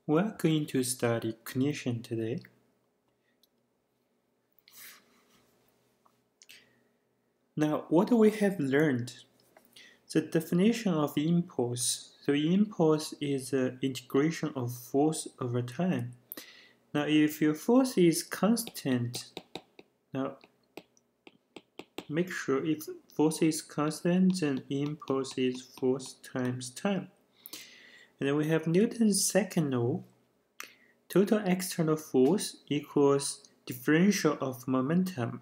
We're going to study cognition today. Now, what we have learned, the definition of impulse. So impulse is the integration of force over time. Now, if your force is constant, now make sure if force is constant, then impulse is force times time. And then we have Newton's second law. Total external force equals differential of momentum,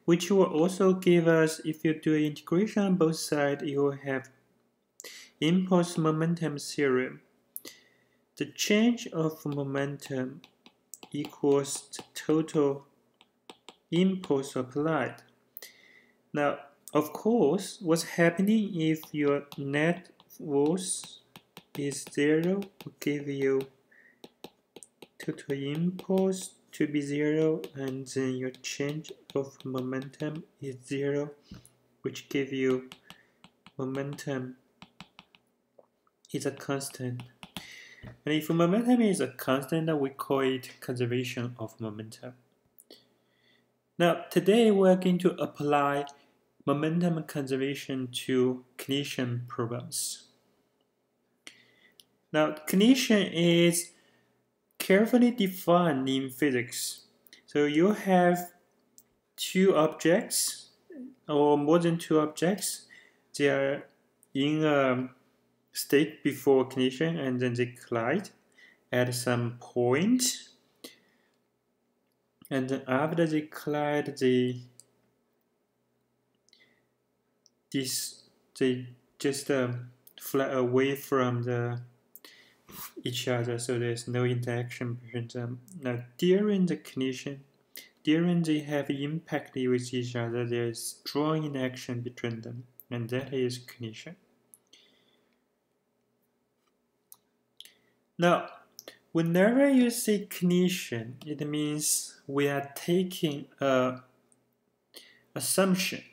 which will also give us, if you do integration on both sides, you will have impulse momentum theorem. The change of momentum equals the total impulse applied. Now, of course, what's happening if your net force is 0 will give you total impulse to be 0, and then your change of momentum is 0, which give you momentum is a constant. And if momentum is a constant, we call it conservation of momentum. Now, today we're going to apply momentum conservation to cognition problems. Now, cognition is carefully defined in physics. So you have two objects or more than two objects. They are in a state before cognition, and then they collide at some point. And then after they collide, they just fly away from each other, so there's no interaction between them. Now, during the cognition, during they have impact with each other, there is strong interaction between them, and that is cognition. Now, whenever you say cognition, it means we are taking an assumption.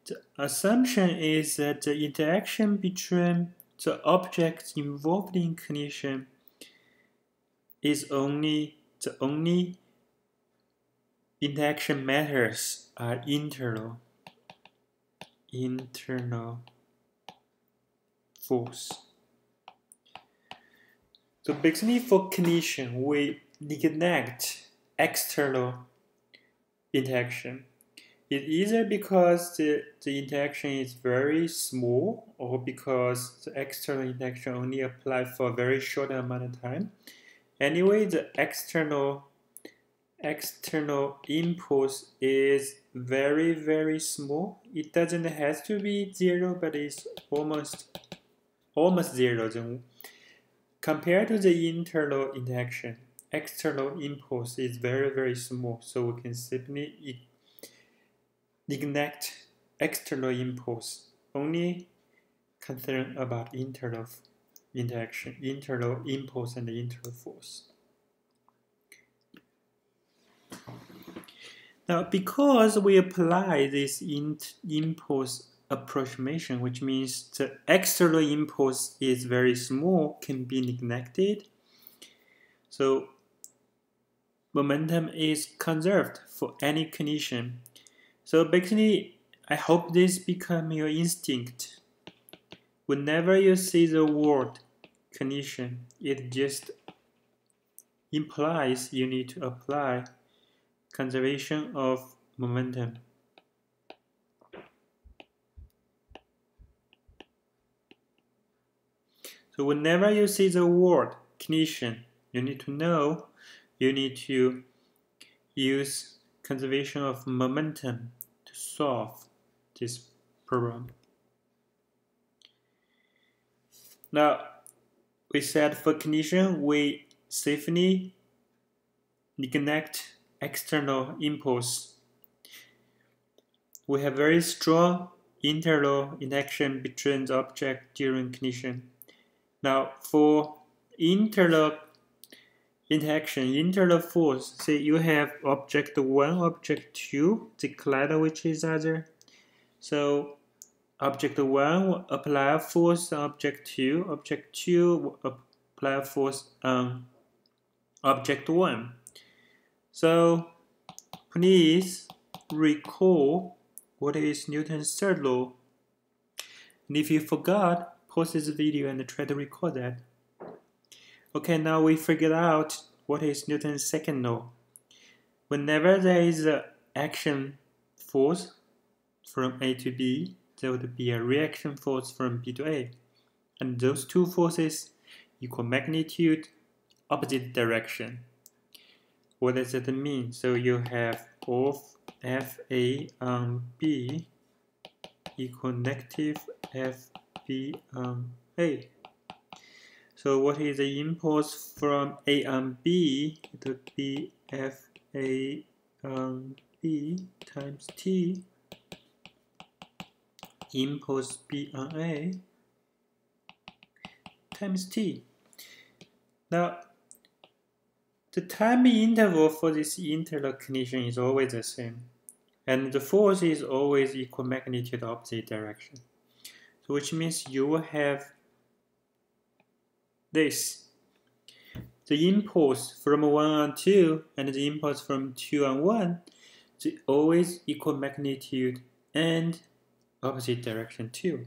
The assumption is that the interaction between the objects involved in cognition is the only interaction matters are internal force. So basically for cognition, we neglect external interaction. It's either because the interaction is very small, or because the external interaction only applies for a very short amount of time. Anyway, the external impulse is very, very small. It doesn't have to be 0, but it's almost 0. Then compared to the internal interaction, external impulse is very, very small. So we can simply neglect external impulse, only concern about internal interaction, internal impulse and the internal force. Now, because we apply this impulse approximation, which means the external impulse is very small, can be neglected, so momentum is conserved for any condition. So basically, I hope this becomes your instinct. Whenever you see the word cognition, it just implies you need to apply conservation of momentum. So whenever you see the word cognition, you need to know you need to use conservation of momentum to solve this problem. Now, we said for cognition, we safely neglect external impulse. We have very strong internal interaction between the object during cognition. Now, for internal interaction, internal force, say you have object 1, object 2, they collide with each other. So object 1 will apply force on object 2, object 2 will apply force on object 1. So please recall what is Newton's third law. And if you forgot, pause this video and try to recall that. Okay, now we figured out what is Newton's second law. Whenever there is an action force from A to B, there would be a reaction force from B to A. And those two forces equal magnitude, opposite direction. What does that mean? So you have of FA on B equal negative FB on A. So what is the impulse from A on B? It would be FA on B times T. Impulse B on A times T. Now, the time interval for this interlock condition is always the same, and the force is always equal magnitude opposite direction. So which means you will have this. The impulse from 1 on 2 and the impulse from 2 on 1 is always equal magnitude and opposite direction too.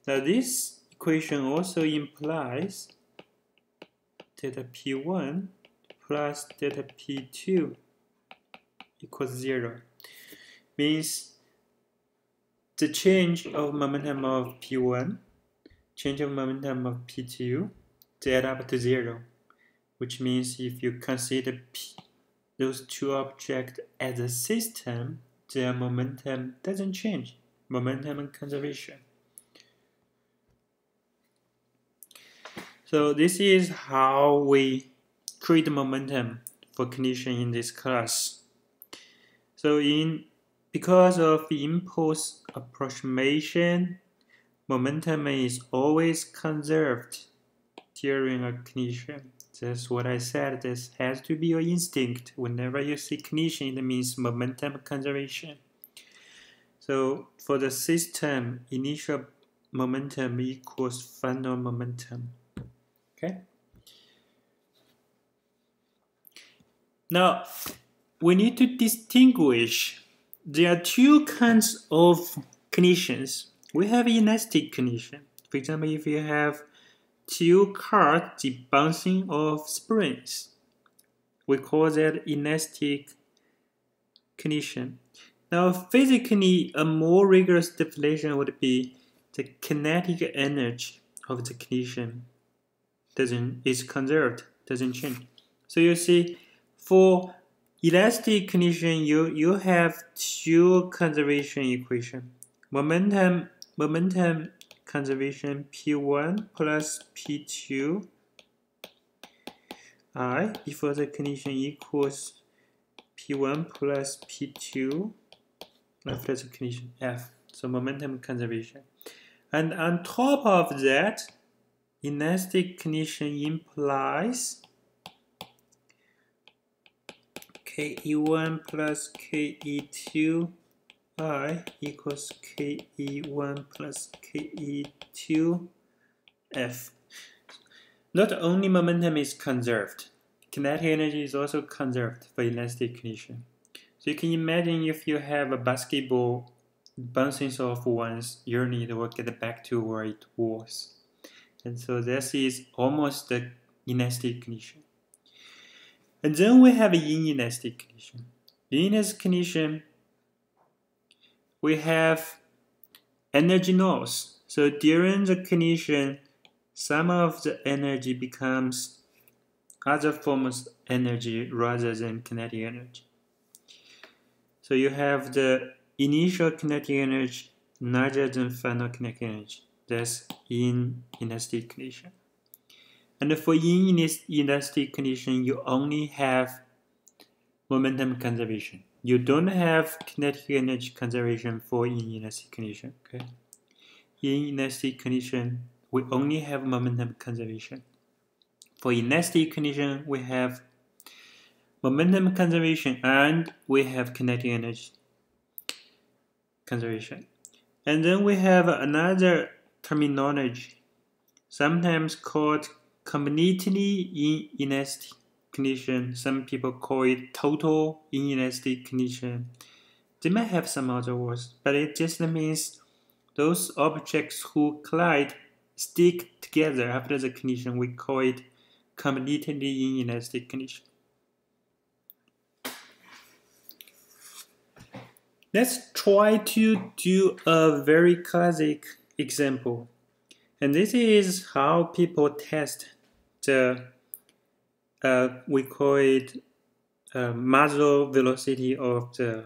Now this equation also implies delta P1 plus delta P2 equals 0. Means the change of momentum of P1, change of momentum of P2, they add up to 0. Which means if you consider those two objects as a system, their momentum doesn't change. Momentum conservation. So this is how we create momentum for condition in this class. So because of the impulse approximation, momentum is always conserved during a condition. That's what I said. This has to be your instinct. Whenever you see condition, it means momentum conservation. So for the system, initial momentum equals final momentum. Okay. Now, we need to distinguish. There are two kinds of conditions. We have inelastic condition. For example, if you have two cars, the bouncing of springs, we call that inelastic condition. Now, physically, a more rigorous definition would be the kinetic energy of the condition is conserved, doesn't change. So you see, for elastic condition, you have two conservation equation. Momentum conservation P1 plus P2 I before the condition equals P1 plus P2 after the condition F. So momentum conservation. And on top of that, inelastic condition implies Ke1 plus Ke2 I equals Ke1 plus Ke2 F. Not only momentum is conserved, kinetic energy is also conserved for elastic condition. So you can imagine if you have a basketball bouncing off once, your need will get back to where it was. And so this is almost the inelastic condition. And then we have an inelastic condition. In inelastic condition, we have energy loss. So during the condition, some of the energy becomes other forms of energy rather than kinetic energy. So you have the initial kinetic energy larger than final kinetic energy. That's in inelastic condition. And for inelastic condition, you only have momentum conservation. You don't have kinetic energy conservation for inelastic condition. Okay. In inelastic condition, we only have momentum conservation. For inelastic condition, we have momentum conservation and we have kinetic energy conservation. And then we have another terminology, sometimes called completely inelastic condition. Some people call it total inelastic condition. They might have some other words, but it just means those objects who collide stick together after the condition. We call it completely inelastic condition. Let's try to do a very classic example. And this is how people test the, we call it muzzle velocity of the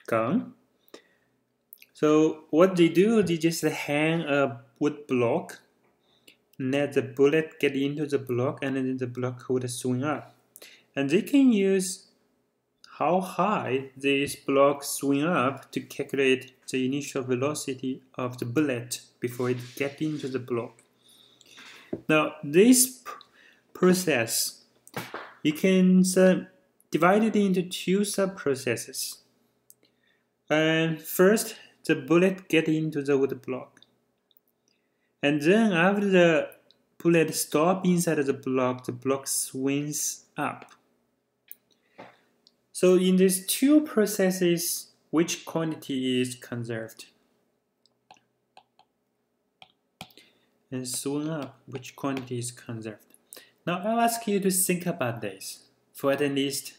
gun. So what they do, they just hang a wood block, and let the bullet get into the block, and then the block would swing up. And they can use how high this block swing up to calculate the initial velocity of the bullet before it gets into the block. Now this process, you can divide it into two sub-processes. And first, the bullet gets into the wood block. And then after the bullet stops inside the block swings up. So in these two processes, which quantity is conserved? And swing up, which quantity is conserved? Now I'll ask you to think about this for at least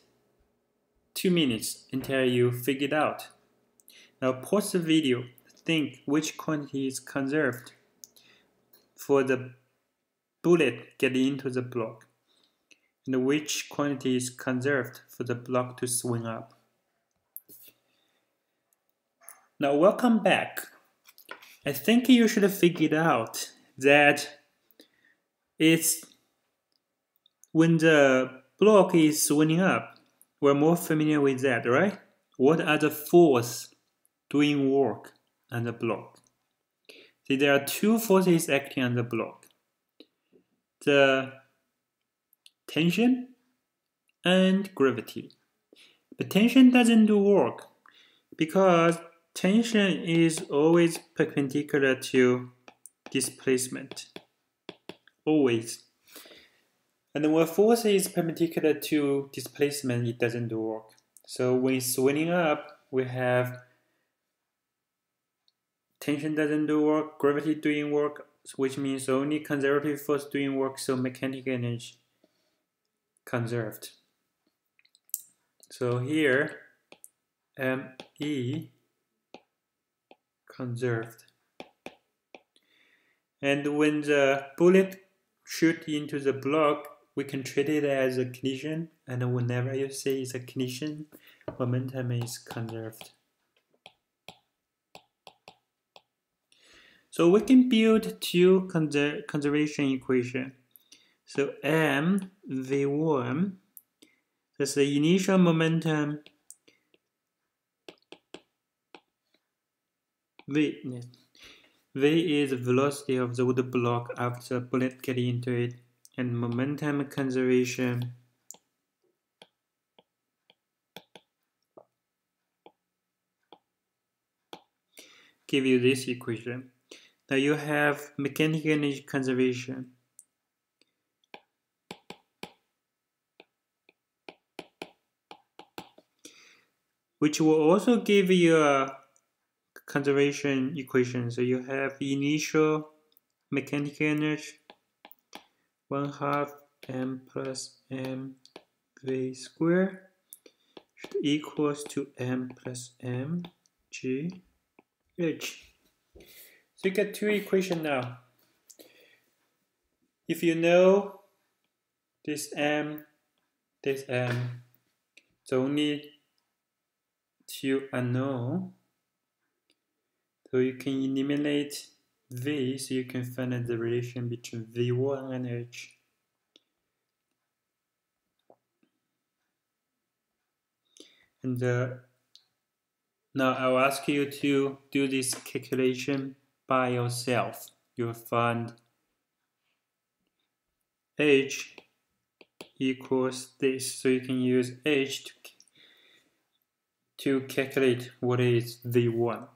2 minutes until you figure it out. Now pause the video, think which quantity is conserved for the bullet getting into the block, and which quantity is conserved for the block to swing up. Now welcome back. I think you should have figured out that it's when the block is swinging up. We're more familiar with that, right? What are the forces doing work on the block? See, there are two forces acting on the block. The tension and gravity. But tension doesn't do work because tension is always perpendicular to displacement. Always. And when force is perpendicular to displacement, it doesn't do work. So when it's swinging up, we have tension doesn't do work, gravity doing work, which means only conservative force doing work, so mechanical energy conserved. So here, ME conserved. And when the bullet shoots into the block, we can treat it as a collision, and whenever you say it's a collision, momentum is conserved. So we can build two conservation equations. So mv1, that's the initial momentum, v is the velocity of the wood block after the bullet getting into it, and momentum conservation give you this equation. Now you have mechanical energy conservation. Which will also give you a conservation equation. So you have initial mechanical energy 1/2 m plus m v squared equals to m plus m g h. So you get two equations now. If you know this m, it's only two unknown. So you can eliminate v, so you can find the relation between v1 and h. And now I'll ask you to do this calculation by yourself. You'll find h equals this, so you can use h to calculate what is v1.